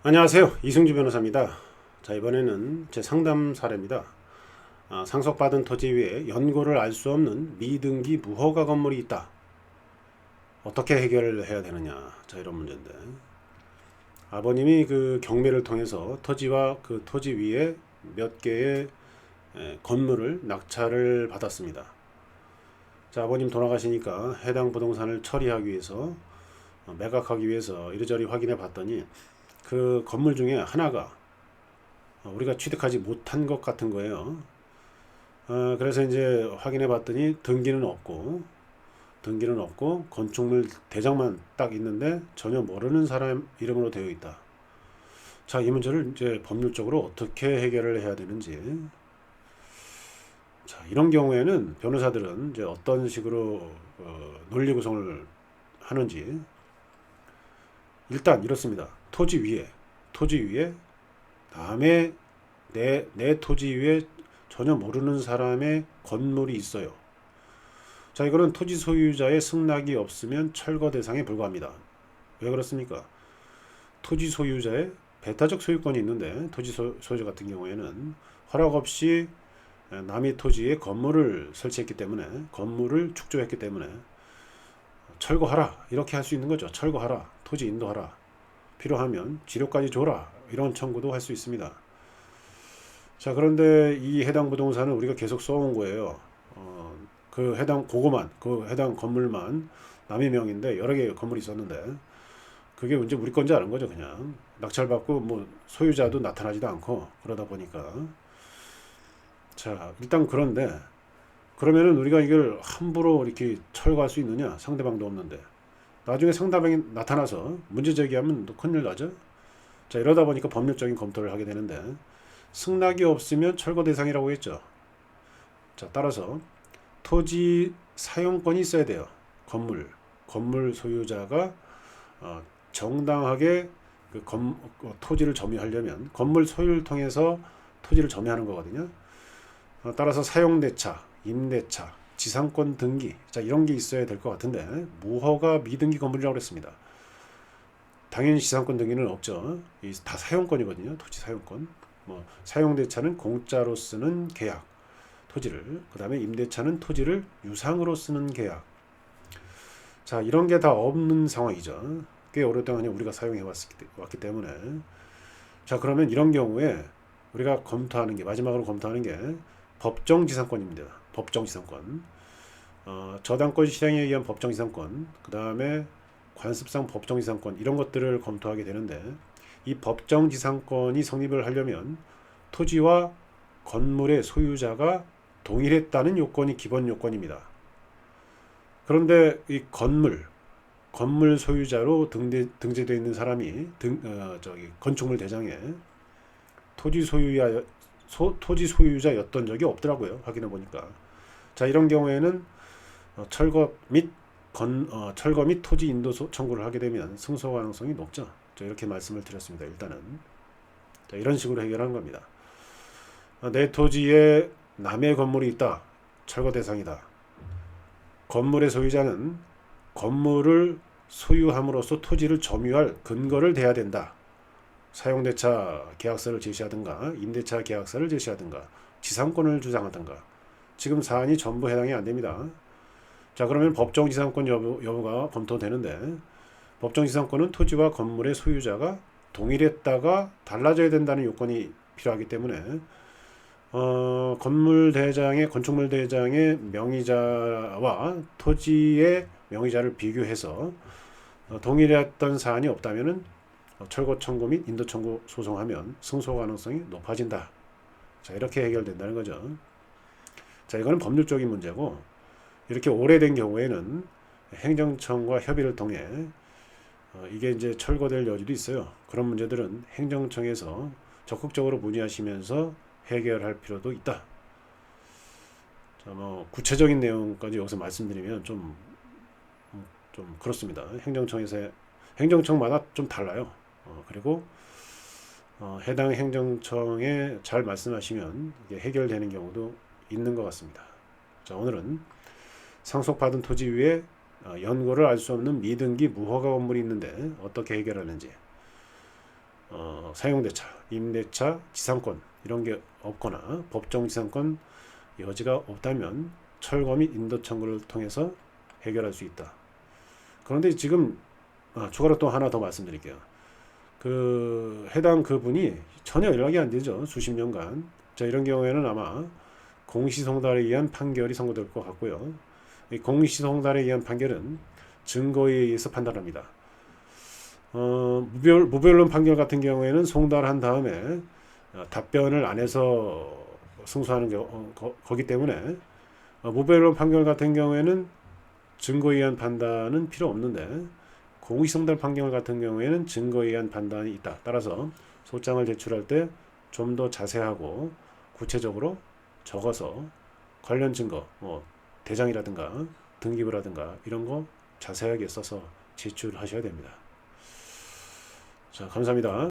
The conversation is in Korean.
안녕하세요. 이승주 변호사입니다. 자, 이번에는 제 상담 사례입니다. 상속받은 토지 위에 연고를 알 수 없는 미등기 무허가 건물이 있다. 어떻게 해결을 해야 되느냐. 자, 이런 문제인데. 아버님이 그 경매를 통해서 토지와 그 토지 위에 몇 개의 건물을 낙찰을 받았습니다. 자, 아버님 돌아가시니까 해당 부동산을 처리하기 위해서 매각하기 위해서 이리저리 확인해 봤더니 그 건물 중에 하나가 우리가 취득하지 못한 것 같은 거예요. 그래서 이제 확인해 봤더니 등기는 없고 건축물 대장만 딱 있는데 전혀 모르는 사람 이름으로 되어 있다. 자, 이 문제를 이제 법률적으로 어떻게 해결을 해야 되는지. 자, 이런 경우에는 변호사들은 이제 어떤 식으로 논리 구성을 하는지. 일단 이렇습니다. 토지 위에 남의 내 토지 위에 전혀 모르는 사람의 건물이 있어요. 자, 이거는 토지 소유자의 승낙이 없으면 철거 대상에 불과합니다. 왜 그렇습니까? 토지 소유자의 배타적 소유권이 있는데 소유자 같은 경우에는 허락 없이 남의 토지에 건물을 설치했기 때문에, 건물을 축조했기 때문에 철거하라 이렇게 할 수 있는 거죠. 철거하라, 토지 인도하라, 필요하면 지료까지 줘라, 이런 청구도 할 수 있습니다. 자, 그런데 이 해당 부동산은 우리가 계속 써온 거예요. 그 해당 건물만 남의 명인데 여러 개 건물이 있었는데 그게 이제 우리 건지 아는 거죠. 그냥 낙찰받고 뭐 소유자도 나타나지도 않고 그러다 보니까. 자, 일단 그런데 그러면은 우리가 이걸 함부로 이렇게 철거할 수 있느냐? 상대방도 없는데. 나중에 상대방이 나타나서 문제 제기하면 또 큰일 나죠. 자, 이러다 보니까 법률적인 검토를 하게 되는데 승낙이 없으면 철거 대상이라고 했죠. 자, 따라서 토지 사용권이 있어야 돼요. 건물 소유자가 정당하게 토지를 점유하려면 건물 소유를 통해서 토지를 점유하는 거거든요. 따라서 사용대차, 임대차, 지상권 등기, 자, 이런 게 있어야 될 것 같은데 무허가 미등기 건물이라고 그랬습니다. 당연히 지상권 등기는 없죠. 다 사용권이거든요. 토지 사용권. 뭐 사용대차는 공짜로 쓰는 계약, 토지를. 그 다음에 임대차는 토지를 유상으로 쓰는 계약. 자, 이런 게 다 없는 상황이죠. 꽤 오랫동안 우리가 사용해 왔기 때문에. 자, 그러면 이런 경우에 우리가 마지막으로 검토하는 게 법정지상권입니다. 법정지상권. 저당권 실행에 의한 법정지상권, 그 다음에 관습상 법정지상권, 이런 것들을 검토하게 되는데 이 법정지상권이 성립을 하려면 토지와 건물의 소유자가 동일했다는 요건이 기본 요건입니다. 그런데 이 건물 소유자로 등재되어 있는 사람이 건축물 대장에 토지 소유자였던 적이 없더라고요. 확인해 보니까. 자, 이런 경우에는 철거 및 토지 인도 청구를 하게 되면 승소 가능성이 높죠. 자, 이렇게 말씀을 드렸습니다. 일단은. 자, 이런 식으로 해결하는 겁니다. 내 토지에 남의 건물이 있다. 철거 대상이다. 건물의 소유자는 건물을 소유함으로써 토지를 점유할 근거를 대야 된다. 사용대차 계약서를 제시하든가 임대차 계약서를 제시하든가 지상권을 주장하든가. 지금 사안이 전부 해당이 안 됩니다. 자, 그러면 법정지상권 여부가 검토되는데 법정지상권은 토지와 건물의 소유자가 동일했다가 달라져야 된다는 요건이 필요하기 때문에 건축물 대장의 명의자와 토지의 명의자를 비교해서 동일했던 사안이 없다면은 철거 청구 및 인도 청구 소송하면 승소 가능성이 높아진다. 자, 이렇게 해결된다는 거죠. 자, 이거는 법률적인 문제고, 이렇게 오래된 경우에는 행정청과 협의를 통해 이게 이제 철거될 여지도 있어요. 그런 문제들은 행정청에서 적극적으로 문의하시면서 해결할 필요도 있다. 자, 뭐 구체적인 내용까지 여기서 말씀드리면 좀 그렇습니다. 행정청마다 좀 달라요. 그리고 해당 행정청에 잘 말씀하시면 이게 해결되는 경우도 있는 것 같습니다. 자, 오늘은 상속받은 토지 위에 연고를 알 수 없는 미등기 무허가 건물이 있는데 어떻게 해결하는지, 사용대차, 임대차, 지상권 이런 게 없거나 법정 지상권 여지가 없다면 철거 및 인도 청구를 통해서 해결할 수 있다. 그런데 지금 추가로 또 하나 더 말씀드릴게요. 그 해당 그분이 전혀 연락이 안 되죠. 수십 년간. 자, 이런 경우에는 아마 공시송달에 의한 판결이 선고될 것 같고요. 이 공시송달에 의한 판결은 증거에 의해서 판단합니다. 무변론 판결 같은 경우에는 송달한 다음에 답변을 안 해서 승소하는 거기 때문에 무변론 판결 같은 경우에는 증거에 의한 판단은 필요 없는데 공시송달 판결 같은 경우에는 증거에 의한 판단이 있다. 따라서 소장을 제출할 때 좀 더 자세하고 구체적으로 적어서 관련 증거, 대장이라든가 등기부라든가 이런 거 자세하게 써서 제출하셔야 됩니다. 자, 감사합니다.